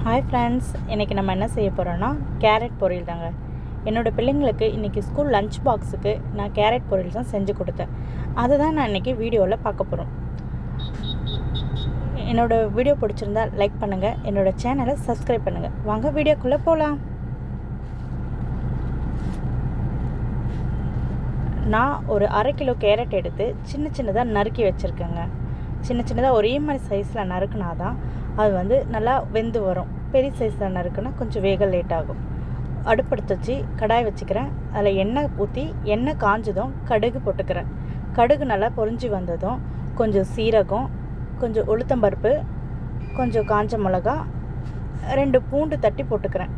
Hi friends, இன்றைக்கி நம்ம என்ன செய்ய போகிறோன்னா கேரட் பொரியல் தாங்க. என்னோடய பிள்ளைங்களுக்கு இன்றைக்கி ஸ்கூல் லஞ்ச் பாக்ஸுக்கு நான் கேரட் பொரியல் தான் செஞ்சு கொடுத்தேன். அதை தான் நான் இன்றைக்கி வீடியோவில் பார்க்க போகிறோம். என்னோடய வீடியோ பிடிச்சிருந்தால் லைக் பண்ணுங்கள், என்னோடய சேனலை சப்ஸ்கிரைப் பண்ணுங்கள். வாங்க வீடியோக்குள்ளே போகலாம். நான் ஒரு 1/2 கிலோ கேரட் எடுத்து சின்ன சின்னதாக நறுக்கி வச்சுருக்கேங்க. சின்ன சின்னதாக ஒரே மாதிரி சைஸில் நறுக்குனா தான் அது நல்லா வெந்து வரும். பெரிய சைஸில் நறுக்குனா கொஞ்சம் வேக லேட் ஆகும். அடுப்படுத்து வச்சு கடாய் வச்சுக்கிறேன். அதில் எண்ணெய் ஊற்றி எண்ணெய் காஞ்சதும் கடுகு போட்டுக்கிறேன். கடுகு நல்லா பொரிஞ்சு வந்ததும் கொஞ்சம் சீரகம், கொஞ்சம் உளுத்தம்பருப்பு, கொஞ்சம் காஞ்ச மிளகா, 2 பூண்டு தட்டி போட்டுக்கிறேன்.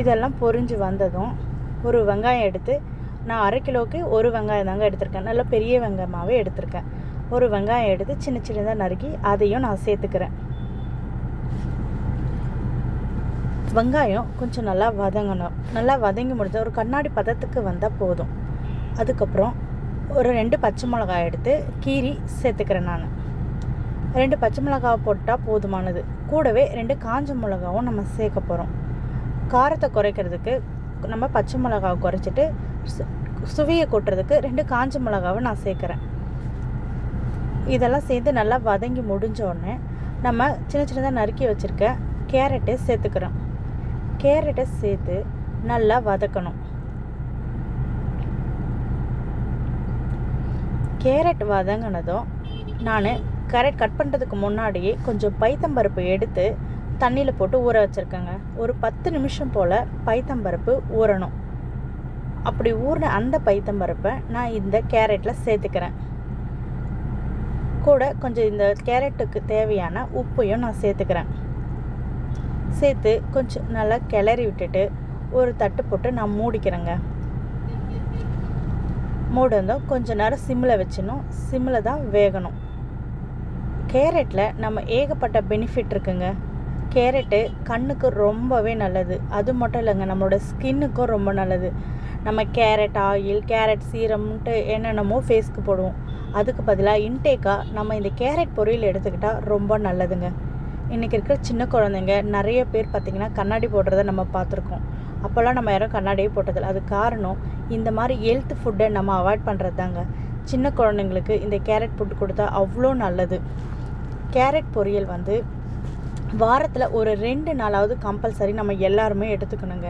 இதெல்லாம் பொரிஞ்சு வந்ததும் ஒரு வெங்காயம் எடுத்து, நான் 1/2 கிலோவுக்கு ஒரு வெங்காயம் தாங்க எடுத்திருக்கேன். நல்லா பெரிய வெங்காயமாகவே எடுத்திருக்கேன். ஒரு வெங்காயம் எடுத்து சின்ன சின்னதாக நறுக்கி அதையும் நான் சேர்த்துக்கிறேன். வெங்காயம் கொஞ்சம் நல்லா வதங்கணும். நல்லா வதங்கி முடிஞ்ச ஒரு கண்ணாடி பதத்துக்கு வந்தால் போதும். அதுக்கப்புறம் ஒரு 2 பச்சை மிளகாய் எடுத்து கீரி சேர்த்துக்கிறேன். நான் 2 பச்சை மிளகாவை போட்டால் போதுமானது. கூடவே 2 காஞ்ச மிளகாவும் நம்ம சேர்க்க போகிறோம். காரத்தை குறைக்கிறதுக்கு நம்ம பச்சை மிளகாவை குறைச்சிட்டு சுவையை கொட்டுறதுக்கு 2 காஞ்ச மிளகாவை நான் சேர்க்குறேன். இதெல்லாம் சேர்த்து நல்லா வதங்கி முடிஞ்ச உடனே நம்ம சின்ன சின்னதாக நறுக்கி வச்சுருக்க கேரட்டை சேர்த்துக்கிறோம். கேரட்டை சேர்த்து நல்லா வதக்கணும். கேரட் வதங்கினதும் நான் கேரட் கட் பண்ணுறதுக்கு முன்னாடியே கொஞ்சம் பைத்தம்பருப்பு எடுத்து தண்ணியில் போட்டு ஊற வச்சுருக்கேங்க. ஒரு 10 நிமிஷம் போல் பைத்தம்பருப்பு ஊறணும். அப்படி ஊறின அந்த பைத்தம்பருப்பை நான் இந்த கேரட்டில் சேர்த்துக்கிறேன். கூட கொஞ்சம் இந்த கேரட்டுக்கு தேவையான உப்பையும் நான் சேர்த்துக்கிறேன். சேர்த்து கொஞ்சம் நல்லா கிளறி விட்டுட்டு ஒரு தட்டு போட்டு நான் மூடிக்கிறேங்க. மூடணும் கொஞ்சம் நேரம் சிம்மில் வச்சிடணும். சிம்மில் தான் வேகணும். கேரட்டில் நம்ம ஏகப்பட்ட பெனிஃபிட் இருக்குங்க. கேரட்டு கண்ணுக்கு ரொம்பவே நல்லது. அது மட்டும் இல்லைங்க, நம்மளோட ஸ்கின்னுக்கும் ரொம்ப நல்லது. நம்ம கேரட் ஆயில், கேரட் சீரம்ன்ட்டு என்னென்னமோ ஃபேஸ்க்கு போடுவோம். அதுக்கு பதிலாக இன்டேக்காக நம்ம இந்த கேரட் பொரியல் எடுத்துக்கிட்டால் ரொம்ப நல்லதுங்க. இன்றைக்கி இருக்கிற சின்ன குழந்தைங்க நிறைய பேர் பார்த்திங்கன்னா கண்ணாடி போடுறத நம்ம பார்த்துருக்கோம். அப்போல்லாம் நம்ம யாரும் கண்ணாடியே போட்டதில்லை. அது காரணம் இந்த மாதிரி ஹெல்த் ஃபுட்டை நம்ம அவாய்ட் பண்ணுறது தாங்க. சின்ன குழந்தைங்களுக்கு இந்த கேரட் ஃபுட் கொடுத்தா அவ்வளோ நல்லது. கேரட் பொரியல் வாரத்தில் ஒரு 2 நாளாவது கம்பல்சரி நம்ம எல்லாருமே எடுத்துக்கணுங்க.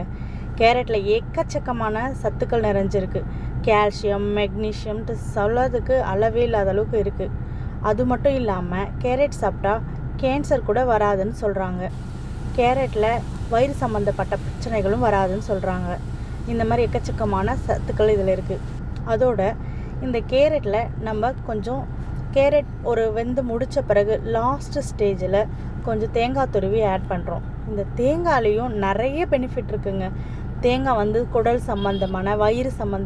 கேரட்டில் எக்கச்சக்கமான சத்துக்கள் நிறைஞ்சிருக்கு. கால்சியம், மெக்னீஷியம்ட்டு சொல்லதுக்கு அளவே இல்லாத அளவுக்கு இருக்குது. அது மட்டும் இல்லாமல் கேரட் சாப்பிட்டா கேன்சர் கூட வராதுன்னு சொல்கிறாங்க. கேரட்டில் வயிறு சம்மந்தப்பட்ட பிரச்சனைகளும் வராதுன்னு சொல்கிறாங்க. இந்த மாதிரி எக்கச்சக்கமான சத்துக்கள் இதில் இருக்குது. அதோட இந்த கேரட்டில் நம்ம கொஞ்சம் கேரட் ஒரு வெந்து முடித்த பிறகு லாஸ்ட் ஸ்டேஜில் கொஞ்சம் தேங்காய் துருவி ஆட் பண்ணுறோம். இந்த தேங்காயிலையும் நிறைய பெனிஃபிட் இருக்குங்க. தேங்காய் குடல் சம்மந்தமான, வயிறு சம்மந்த